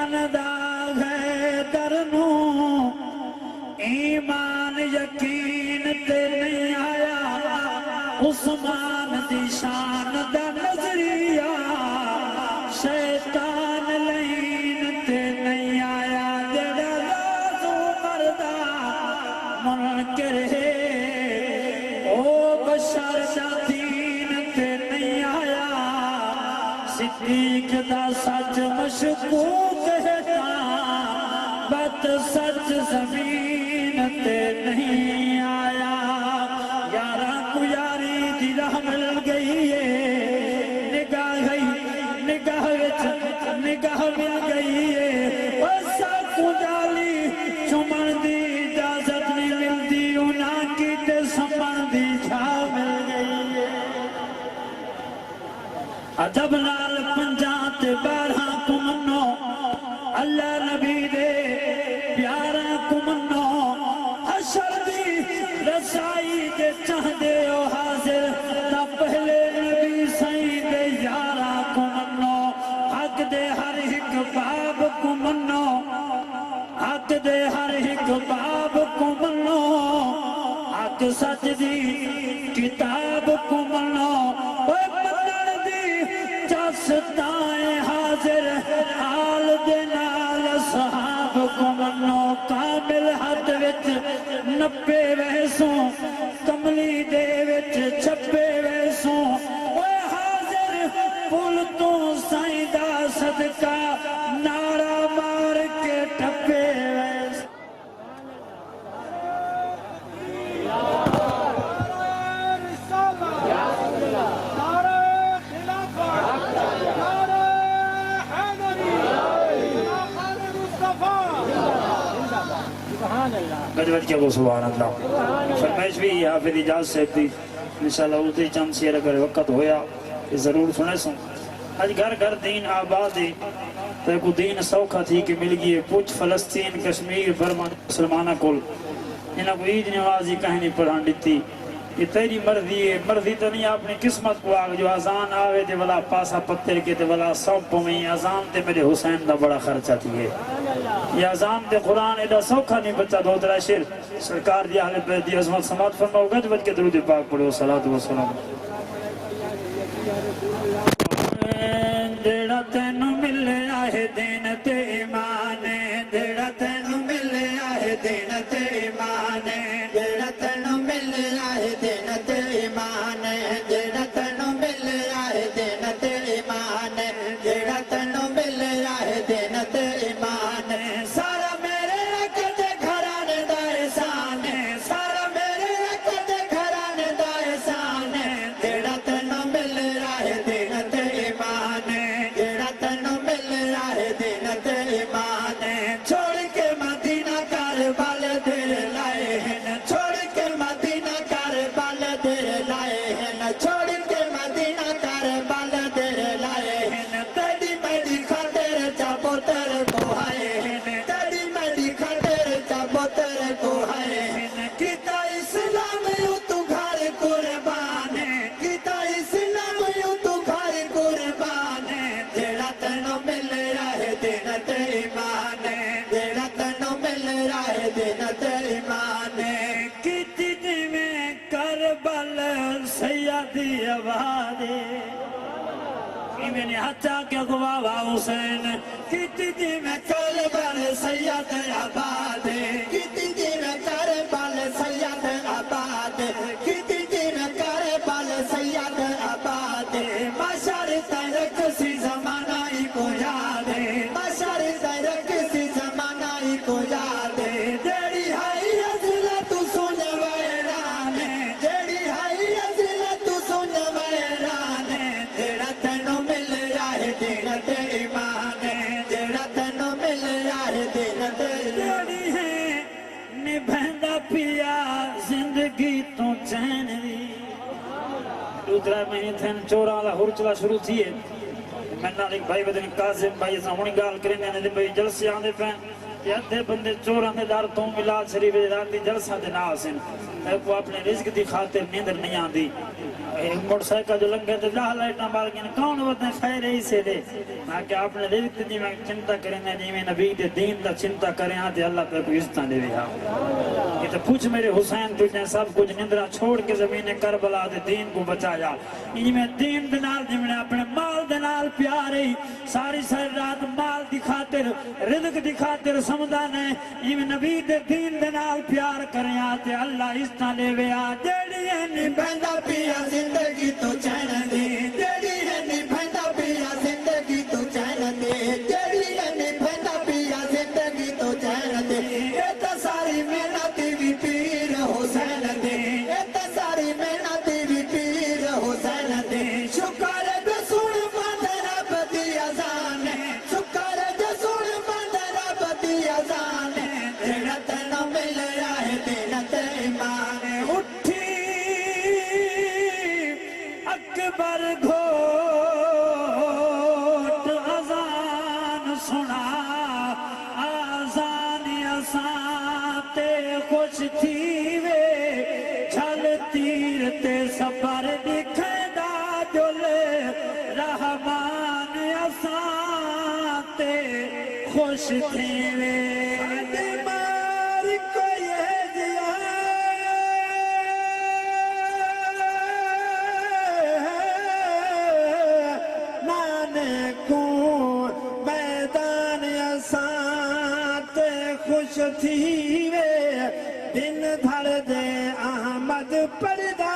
ایمان دا ہے درنو ایمان یقین تے نہیں آیا عثمان دی شان دا نظریہ شیطان لین تے نہیں آیا جڑا لازو مردہ منکر ہے او بشر دا دین تے نہیں آیا صدیق دا سچ مشکوک ہے بت سچ زمین تے نہیں آیا یاراں کو یاری دی راہ مل گئی ہے نگاہ مل گئی ہے وسا کو جالی چمن دی اجازت نہیں ملتی انہاں کی تے سمن دی چھا مل گئی ہے عجب نال پنجاں تے 12 کو منو اللہ نبی دے پیارا کو منو حشر دی رسائی دے چاہ دے او حاضر تا پہلے نبی سائیں دے یارا کو منو حق دے ہر ایک باب کو منو حق دے ہر ایک باب کو منو حق سچ دی کتاب کو منو ستائیں حاضر حال دے نال صحاب کو منو کامل حد وچ 90 ویسوں کملی دے وچ 96 ویسوں اے حاضر پل تو سائیں دا صدقہ نعرہ مار کے ٹپے ویسوں گجوت کیا وہ سبحان اللہ فرمائش بھی حافظ اجاز صاحب دی انشاءاللہ اردی چند شیر اگر وقت ہویا یہ ضرور سنے سن آج گھر گھر دین آباد ہے تو کو دین سوکھا تھی کہ مل گئی پوچھ فلسطین کشمیر برما مسلمانہ کل انہاں کو عید نوازی کہنی پڑھان دیتی یہ تیری مرضی ہے مرضی تو نہیں اپنی قسمت کو آگ جو اذان آوے دے والا پاسا پتر کے دے والا سوپ میں اذان دے میرے حسین دا بڑا خرچہ تھی ہے یہ اذان دے قرآن ایڈا سوکھا نہیں بچہ دو ترہ شیر سرکار دی اہل بیت دی عظمت سماعت فرماؤ گجوت کے درود پاک پڑھو صلاۃ و سلام دیڑا تینو ملے آئے دین تے ایمانے دیڑا تینو ملے آئے دین تے ایمانے دیڑا تینو ملے آئے دین تے ایمانے دیڑا تینو ملے آئے دین تے ایمانے دیڑا تینو ملے آئے دین تے ایمانے سارا میرے رکھ دے گھرانے دا احسان سارا میرے رکھ دے گھرانے دا احسان دیڑا تینو ملے آئے دین تے ایمانے دیڑا تینو ملے آئے دین تے ایمانے چھوڑ کے مدینہ کربل دل لائے ہیں چھوڑ کے مدینہ کربل دل لائے ہیں چھوڑ کے مدینہ کربل دل لائے ہیں تیری میری خاطر چابوتر کو آئے ہیں تیری میری خاطر چابوتر کو آئے ہیں کیتا اسلام یوں تو گھر قربان ہے کیتا اسلام یوں تو گھر قربان ہے جیڑا تینو مل رہے دین تے ایمان ہے جیڑا تینو مل رہے دین تے ایمان ہے کیتی جویں کربل سیدی آباد میں نے ہاتھا کے گواہ حسین کیتی جویں کربل سید آباد کیتی جویں کربل سید آباد کیتی جویں کربل سید آباد بشر ترک سی زمانہ ہی کو یاد ہے بشر ترک سی زمانہ ہی کو یاد ہے جیڑی ہائی ازل تو سن ویران جیڑی ہائی ازل تو سن ویران جیڑا تینو مل رہے دین تے ایمان جیڑا تینو مل رہے دین تے جیڑی ہے نبھیندا پیا زندگی تو چین دی دوسرا مہینے تھن چوراں دا ہرچلا شروع تھی ہے میں نال ایک بھائی بدن قاسم بھائی اساں ہونی گال کرنے نے بھائی جلسے آندے پین تے ادھے بندے چوراں دے دار تو میلاد شریف دے رات دی جلسہ دے نال سن کو اپنے رزق دی خاطر نیندر نہیں آندی موٹر سائیکل جو لنگے تو 10 لائٹاں بال گئے کون وطن خیر ہی سے دے میں کہ آپ نے رزق دی میں چنتا کریں جی میں نبی دے دین دا چنتا کریں آتے اللہ پہ کوئی عزتاں دے رہا یہ تو پوچھ میرے حسین تجھے سب کچھ نندرہ چھوڑ کے زمین کربلا دے دین کو بچایا یہ میں دین دنال جی میں اپنے مال دنال پیارے ساری رات مال دی خاطر رزق دی خاطر سمدھانے یہ میں نبی دے دین دنال پیار کریں آتے اللہ عزتاں دے ویا جیڑی ہے نہیں بہندہ پیا زندگی تو چین دے جیڑی ہے نہیں بہندہ پیا زندگی تو چین دے جیڑی ہے نہیں بہندہ پیا زندگی تو چین دے اے تا ساری محنت بھی پیر حسین دے اے تا ساری محنت بھی پیر حسین دے شکر دے سن مند رب دی اذان شکر دے سن مند رب دی اذان جڑا تینوں ملیا ہے دین تے ایمان اٹھی اکبر گھوٹ اذان سنا آزان اساں تے خوش تھی وے چھل تیر تے سفر دکھدا جل رحمان اساں تے خوش تھی وے بیمار کوئی میدان اساں تے خوش تھی وے دن دھڑ دے احمد پردہ